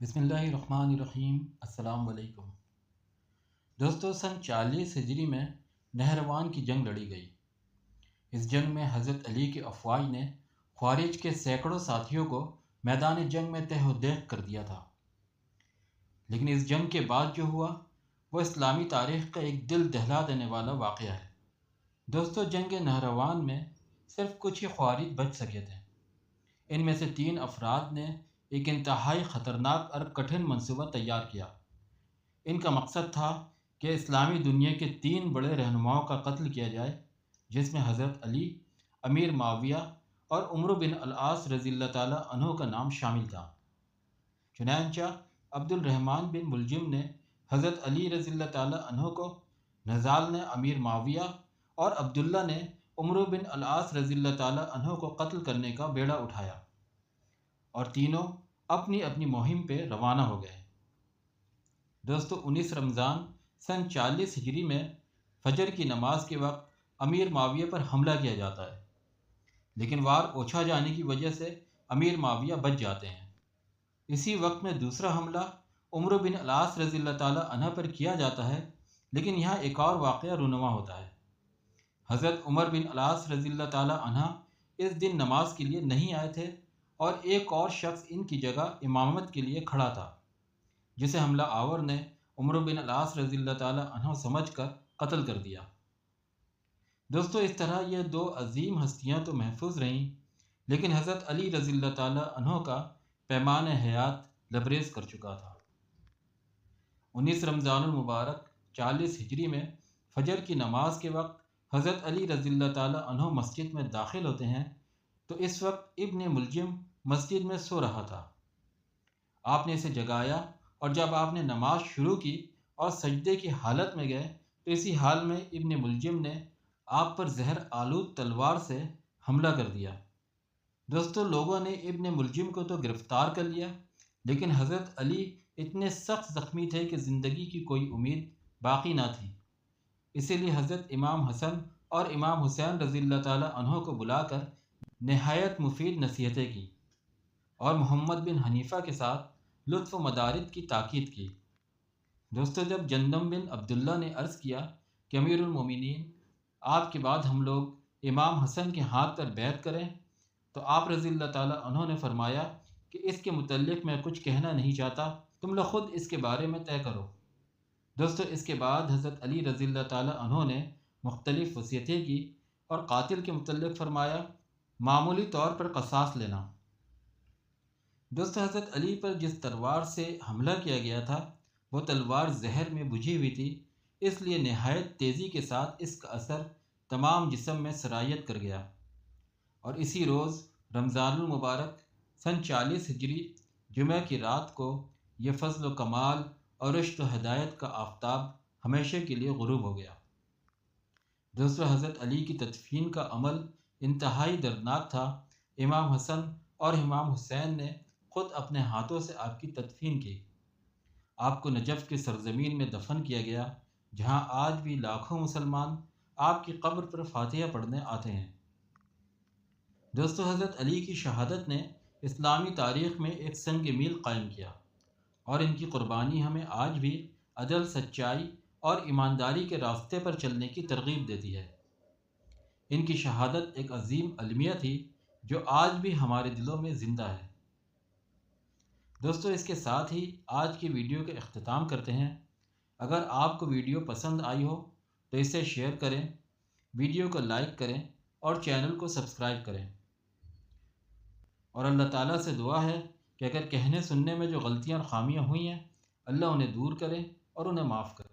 بسم اللہ الرحمن الرحیم۔ السلام علیکم دوستو، سن 40 ہجری میں نہروان کی جنگ لڑی گئی۔ اس جنگ میں حضرت علی کی افواج نے خوارج کے سینکڑوں ساتھیوں کو میدان جنگ میں تہ و دیگ کر دیا تھا۔ لیکن اس جنگ کے بعد جو ہوا وہ اسلامی تاریخ کا ایک دل دہلا دینے والا واقعہ ہے۔ دوستو، جنگ نہروان میں صرف کچھ ہی خوارج بچ سکے تھے۔ ان میں سے 3 افراد نے ایک انتہائی خطرناک اور کٹھن منصوبہ تیار کیا۔ ان کا مقصد تھا کہ اسلامی دنیا کے 3 بڑے رہنماؤں کا قتل کیا جائے، جس میں حضرت علی، امیر معاویہ اور عمرو بن العاص رضی اللہ تعالیٰ عنہ کا نام شامل تھا۔ چنانچہ عبد الرحمن بن ملجم نے حضرت علی رضی اللہ تعالیٰ عنہ کو، نزال نے امیر معاویہ اور عبداللہ نے عمرو بن العاص رضی اللہ تعالیٰ عنہ کو قتل کرنے کا بیڑا اٹھایا، اور تینوں اپنی اپنی مہم پہ روانہ ہو گئے۔ دوستو، 19 رمضان سن 40 ہجری میں فجر کی نماز کے وقت امیر معاویہ پر حملہ کیا جاتا ہے، لیکن وار اوچھا جانے کی وجہ سے امیر معاویہ بچ جاتے ہیں۔ اسی وقت میں دوسرا حملہ عمرو بن العاص رضی اللہ تعالیٰ عنہ پر کیا جاتا ہے، لیکن یہاں ایک اور واقعہ رونما ہوتا ہے۔ حضرت عمر بن العاص رضی اللہ تعالیٰ عنہ اس دن نماز کے لیے نہیں آئے تھے، اور ایک اور شخص ان کی جگہ امامت کے لیے کھڑا تھا، جسے حملہ آور نے عمرو بن العاص رضی اللہ تعالیٰ عنہ سمجھ کر قتل کر دیا۔ دوستو، اس طرح یہ 2 عظیم ہستیاں تو محفوظ رہیں، لیکن حضرت علی رضی اللہ تعالیٰ عنہ کا پیمان حیات لبریز کر چکا تھا۔ 19 رمضان المبارک 40 ہجری میں فجر کی نماز کے وقت حضرت علی رضی اللہ تعالیٰ عنہ مسجد میں داخل ہوتے ہیں، تو اس وقت ابن ملجم مسجد میں سو رہا تھا۔ آپ نے اسے جگایا، اور جب آپ نے نماز شروع کی اور سجدے کی حالت میں گئے تو اسی حال میں ابن ملجم نے آپ پر زہر آلود تلوار سے حملہ کر دیا۔ دوستو، لوگوں نے ابن ملجم کو تو گرفتار کر لیا، لیکن حضرت علی اتنے سخت زخمی تھے کہ زندگی کی کوئی امید باقی نہ تھی۔ اسی لیے حضرت امام حسن اور امام حسین رضی اللہ تعالیٰ عنہ کو بلا کر نہایت مفید نصیحتیں کی، اور محمد بن حنیفہ کے ساتھ لطف و مدارت کی تاکید کی۔ دوستو، جب جندم بن عبداللہ نے عرض کیا کہ امیر المومنین، آپ کے بعد ہم لوگ امام حسن کے ہاتھ پر بیعت کریں، تو آپ رضی اللہ تعالیٰ عنہ نے فرمایا کہ اس کے متعلق میں کچھ کہنا نہیں چاہتا، تم لوگ خود اس کے بارے میں طے کرو۔ دوستو، اس کے بعد حضرت علی رضی اللہ تعالیٰ عنہ نے مختلف وصیتیں کی، اور قاتل کے متعلق فرمایا معمولی طور پر قصاص لینا۔ دوستو، حضرت علی پر جس تلوار سے حملہ کیا گیا تھا وہ تلوار زہر میں بجھی ہوئی تھی، اس لیے نہایت تیزی کے ساتھ اس کا اثر تمام جسم میں سرایت کر گیا، اور اسی روز رمضان المبارک سن 40 ہجری جمعہ کی رات کو یہ فضل و کمال اور رشد و ہدایت کا آفتاب ہمیشہ کے لیے غروب ہو گیا۔ دوستو، حضرت علی کی تدفین کا عمل انتہائی دردناک تھا۔ امام حسن اور امام حسین نے خود اپنے ہاتھوں سے آپ کی تدفین کی۔ آپ کو نجف کی سرزمین میں دفن کیا گیا، جہاں آج بھی لاکھوں مسلمان آپ کی قبر پر فاتحہ پڑھنے آتے ہیں۔ دوستو، حضرت علی کی شہادت نے اسلامی تاریخ میں ایک سنگ میل قائم کیا، اور ان کی قربانی ہمیں آج بھی عدل، سچائی اور ایمانداری کے راستے پر چلنے کی ترغیب دیتی ہے۔ ان کی شہادت ایک عظیم المیہ تھی جو آج بھی ہمارے دلوں میں زندہ ہے۔ دوستو، اس کے ساتھ ہی آج کی ویڈیو کا اختتام کرتے ہیں۔ اگر آپ کو ویڈیو پسند آئی ہو تو اسے شیئر کریں، ویڈیو کو لائک کریں اور چینل کو سبسکرائب کریں، اور اللہ تعالیٰ سے دعا ہے کہ اگر کہنے سننے میں جو غلطیاں اور خامیاں ہوئی ہیں، اللہ انہیں دور کرے اور انہیں معاف کرے۔